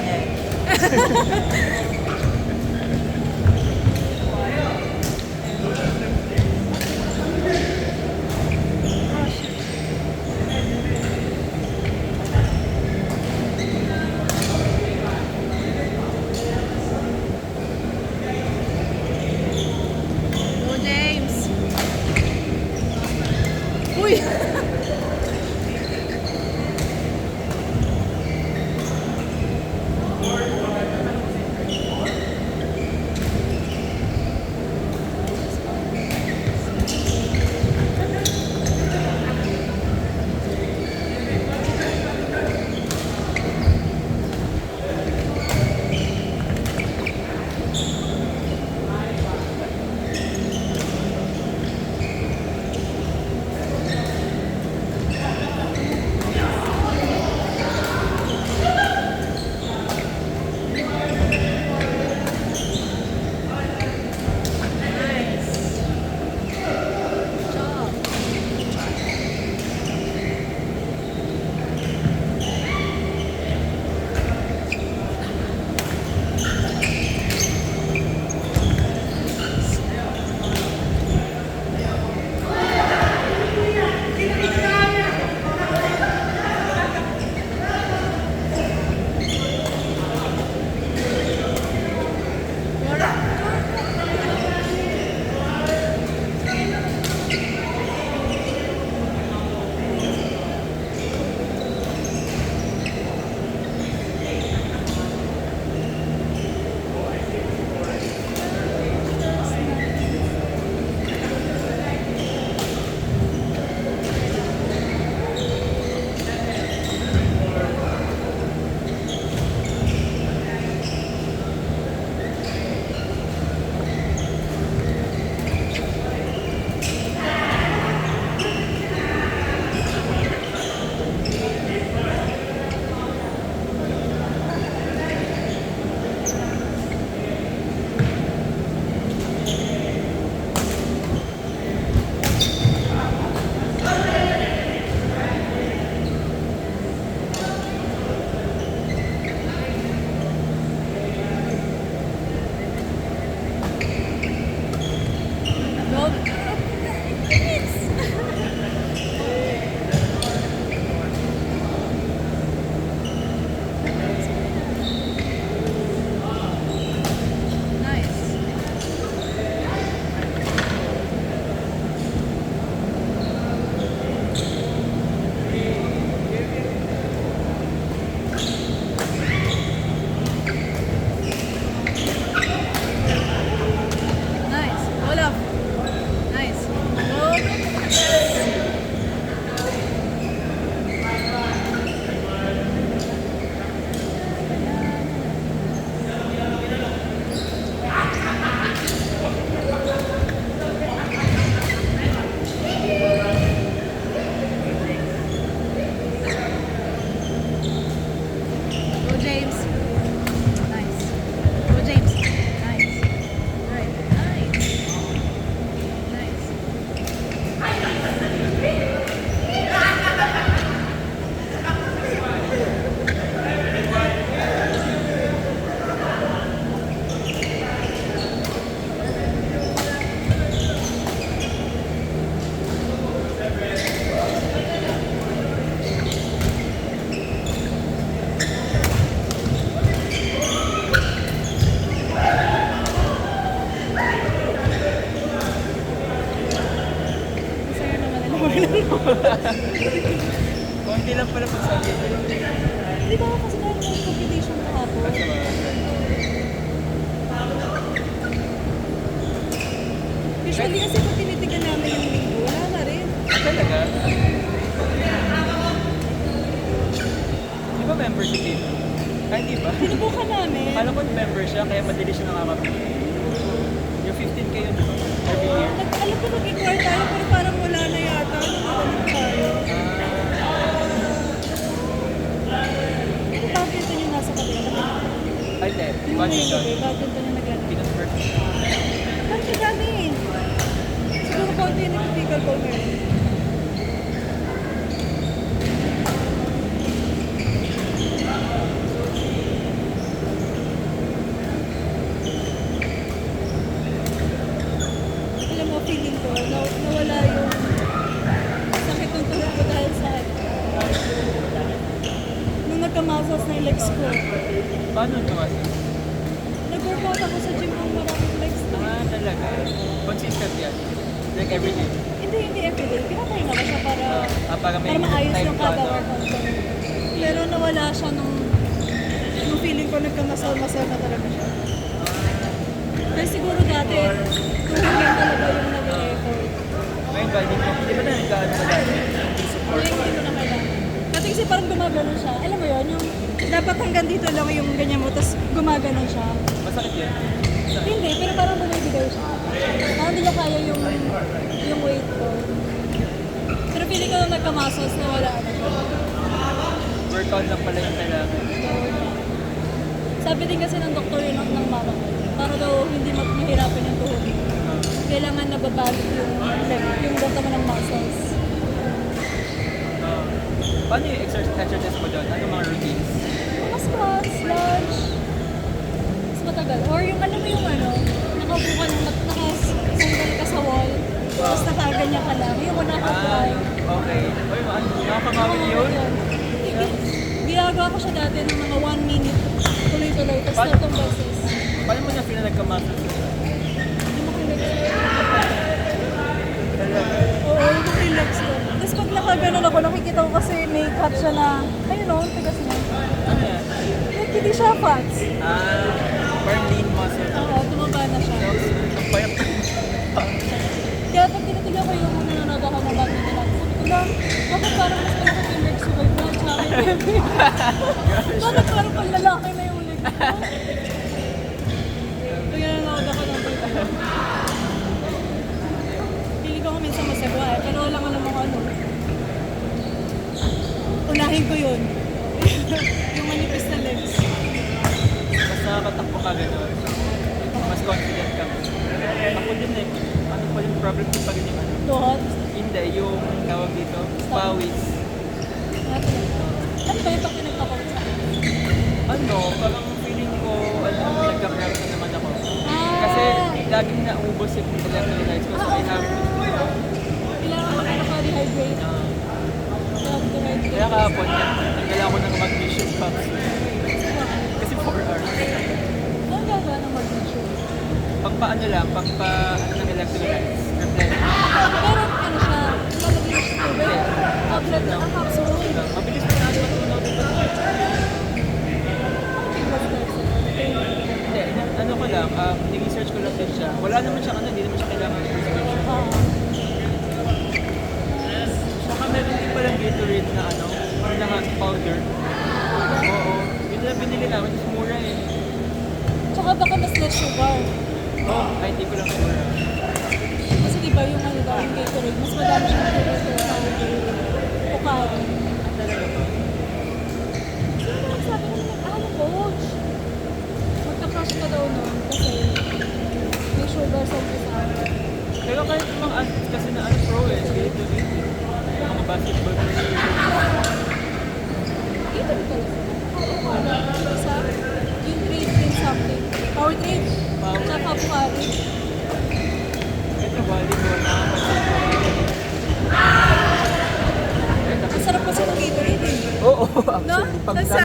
niya eh. Go, James! Uy! Go! Nice. Nice. Olaf. Nice. Go. Go, James. Nice. Go, James. Nice. Right. Nice. Nice. Masaya naman Konti lang pala pagsabi. Di ba kasi meron ng competition kahapon? Usually kasi pag tinitigan namin yung linggo, wala na rin. Talaga? Di ba membership dito? Ay, di ba? Sinubukan namin. Akala ko member siya, kaya madali siya nakakapili. Yung 15K yun, di ba? Every year. Alam ko nag-inquire tayo pero parang wala na yata. Nagtatanong tayo. Yung badminton yung nasa kabila. Ay, hindi. Yung Badminton. badminton yung nag-ano. Pinag-first. Bakit ang dami? Siguro konti yung typical ko meron. Paano gumastos? Nag-workout ako sa gym ng maraming legs na. Ah, talaga. Consistent yan. Like everyday. Hindi everyday. Pinakahinga ko siya para, Para may para maayos time yung ka, kada no? workout ko. Pero nawala siya nung feeling ko nagkamasal-masal na talaga siya. Kasi siguro dati, tuhulin talaga yung nag-effort. Ngayon ba, hindi ba na nagkaano ka dati? Support. Hindi mo na kailangan. Dati kasi parang gumagano siya. Alam mo yun, yung dapat hanggang dito lang yung ganyan mo, tapos gumagano siya. Masakit yun. Hindi, pero parang bumibigay siya. Parang hindi niya kaya yung weight ko. Pero feeling ko nung nagka-muscles na wala na siya. Workout lang pala yung kailangan. Sabi din kasi ng doktor yun ng mama ko, para daw hindi mahirapan yung tuhod. Kailangan nababalik yung data mo ng muscles. Paano yung exercise mo doon? Ano mga routines? Mga squats, lunge, mas matagal. Or yung alam mo yung nakaupo ka ng nakasandal ka sa wall, tapos nakaganyan ka lang. Yung una ka Okay. Uy, nakakabawin yun? Ginagawa ko siya dati ng mga 1 minute. Tuloy-tuloy. Tapos Paano? tatlong beses. Paano mo na feel na nagka-muscle? Hindi mo relax. Talaga. Oo, hindi ko relax yun. Tapos pag nakaganon ako, nakikita ko kasi may cut siya na, ayun o, tigas niya. Ano yan? Like, hindi siya fats. Burn lean muscle. Oo, tumaba na siya. Ang payat. Kaya pag tinitigyan ko yung nanonood ako ng bagay nila, sabi ko lang, bakit parang mas malaki yung legs ko by branch sa akin? Bakit parang pang lalaki na yung legs ko? Kaya nanonood ako ng video. Pili ko minsan masagwa pero wala nga namang unahin ko yun. Yung manifest na legs. Mas nakakatakbo ka gano'n. Mas confident ka. Ako din eh. Ano pa yung problem ko pag yung ano? Tuhod. Hindi, yung tawag dito, pawis. Ano ba yung pag pinagpapag sa akin? Ano, parang feeling ko, nagka-cramp na naman ako. Ah. Kasi laging naubos yung electrolytes ko, so I have to Kailangan ka naka-rehydrate. Kaya kahapon, nagdala ako ng magnesium cups. Kasi 4 hours. Ano gagawa ng magnesium? Pagpaano lang, ano ng electrolytes. Replenish. Pero ano siya, malagay siya sa tubig. Tablet na capsule. Mabilis na natin matunaw dito. Hindi, ano ko lang, ni-research ko lang din siya. Wala naman siya, hindi naman siya kailangan ng prescription. Saka meron din palang Gatorade na lahat powder. Oo, yun lang binili namin, is mura eh. Tsaka baka mas less sugar. Ay, hindi ko lang sure. Kasi diba yung daw yung Gatorade, mas madami siyang sugar sa pukari.